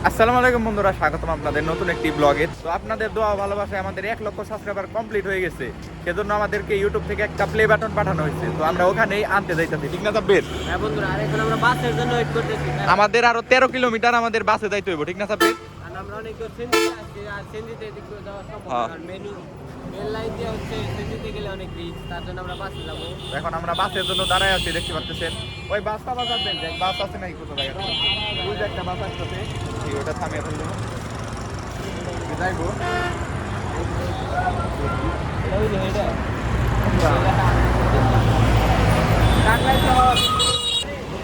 আসসালামু আলাইকুম বন্ধুরা, স্বাগতম আপনাদের নতুন একটি ব্লগে। তো আপনাদের দোয়া ভালোবাসায় আমাদের 1 লক্ষ সাবস্ক্রাইবার কমপ্লিট হয়ে গেছে। সেজন্য আমাদেরকে ইউটিউব থেকে একটা প্লে বাটন পাঠানো হয়েছে। তো আমরা ওখানেই আনতে যাইতেছি, ঠিক না সাব্বির? হ্যাঁ বন্ধুরা, আর এখন আমরা বাসের জন্য ওয়েট করতেছি। আমাদের আরো 13 কিলোমিটার আমাদের বাসে যাইতে হইব, ঠিক না সাব্বির? আর আমরা অনেক দূর সেন্দিতে আসছি, আর সেন্দিতে এদিক করে যাওয়া সম্ভব না। হ্যাঁ। কারণ মেন লাইন দিয়ে হচ্ছে সেন্দিতে গেলে অনেক রিস্ক, তার জন্য আমরা বাসে যাবো। এখন আমরা বাসের জন্য দাঁড়ায় আছি, দেখতে পাচ্ছেন। ওই বাসটা বাজাবেন, যে বাস আছে নাকি কোথাও জায়গা? ওই যে একটা বাস আসতেছে, এই ওটা থামিয়ে ফেলবো, যাইবো।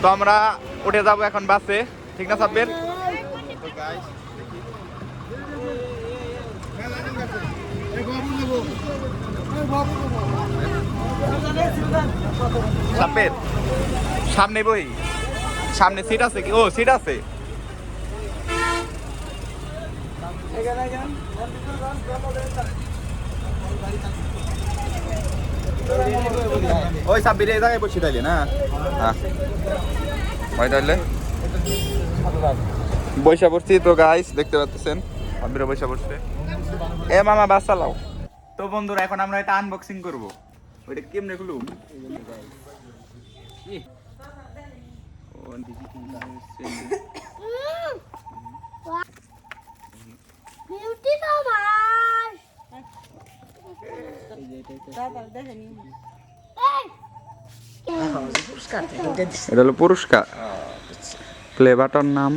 তো আমরা উঠে যাবো এখন বাসে, ঠিক না সাব্বির? তো গাইস দেখি সাব্বির, সামনে বই, সামনে সিট আছে কি? ও সিট আছে। ওই সাব্বির এই জায়গায় বসে তাইলে না? হ্যাঁ ওই তাইলে বৈশা পড়ছি। তো গাইস দেখতে পাচ্ছেন সাব্বিরও বৈশা পড়ছে। এ মামা বাস চালাও। তো বন্ধুরা এখন আমরা এটা আনবক্সিং করব। ওইটা কেমনে খুলুম? এটা হলো পুরস্কার, প্লে বাটন নাম।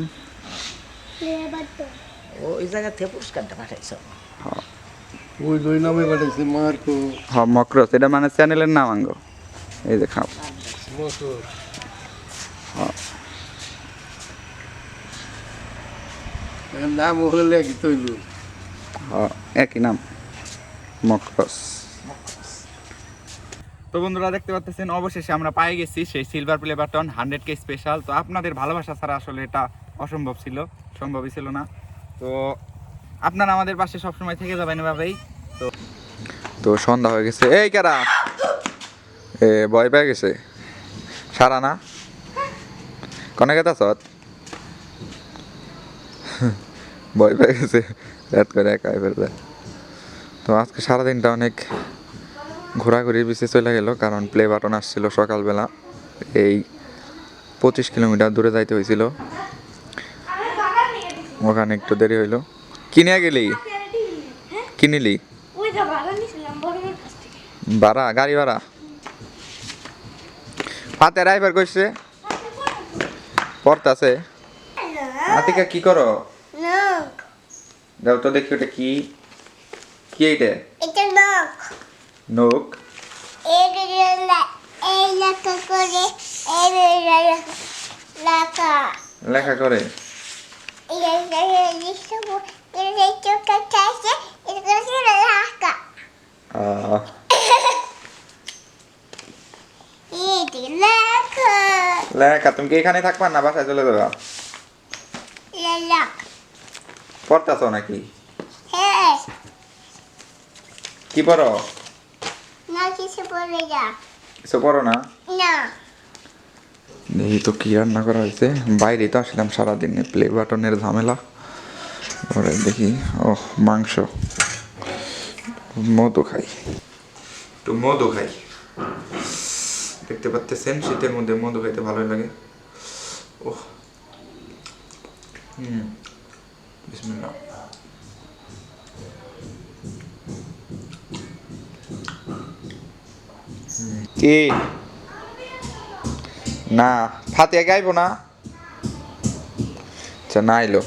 ওই জায়গা থেকে পুরস্কারটা পাঠাইছো। ওই দুই নামে পাঠাইছে মার্কো হ্যাঁ মক্রস, এটা মানে চ্যানেলের নাম আঙ্গ। এই যে খাও। মোটর নাম হলে কি তৈল হ্যাঁ একই নাম, মক্রস। তো বন্ধুরা দেখতে পাচ্ছেন অবশেষে আমরা পেয়ে গেছি সেই silver play button 100K special. তো আপনাদের ভালোবাসা ছাড়া আসলে এটা অসম্ভব ছিল, সম্ভবই ছিল না। তো আপনারা আমাদের পাশে সবসময় থেকে যাবেন এভাবেই। তো সন্ধ্যা হয়ে গেছে। এই কারা এ ভয় পেয়ে গেছে সারা না কনে গেতা সৎ ভয় পেয়ে গেছে, রাত করে একাই ফেলবে। তো আজকে সারাদিনটা অনেক ঘোরাঘুরির পিছিয়ে চলে গেল, কারণ প্লে বাটন আসছিল সকালবেলা। এই 25 কিলোমিটার দূরে যাইতে হয়েছিল, ওখানে একটু দেরি হইলো। কিনে গেলি? কিনিলি ভাড়া, গাড়ি ভাড়া? হাতে ড্রাইভার কইছে পড়তাছে। আতিকা কি করো? দাও তো দেখি ওটা কি, কি এইটা? এটা নখ। নোক? এই লেখা করে লেখা লেখা করে? লেখা। তুমি কি এখানে থাকবা না বাসায় চলে যাবা? পড়তাছো নাকি? হ্যাঁ, কি পড়ো? না কিছু বলে যা কিছু পড়ো না? না। দেখি তো কি রান্না করা হয়েছে। বাইরে তো আসলাম সারাদিন, প্লে বাটনের ঝামেলা। ওরে দেখি, ও মাংস, মধু খাই, একটু মধু খাই। দেখতে পাচ্ছেন শীতের মধ্যে মধু খাইতে ভালোই লাগে। ও বিসমিল্লাহ। কি না ফাতিয়া গাইবো না? আচ্ছা না আইলো।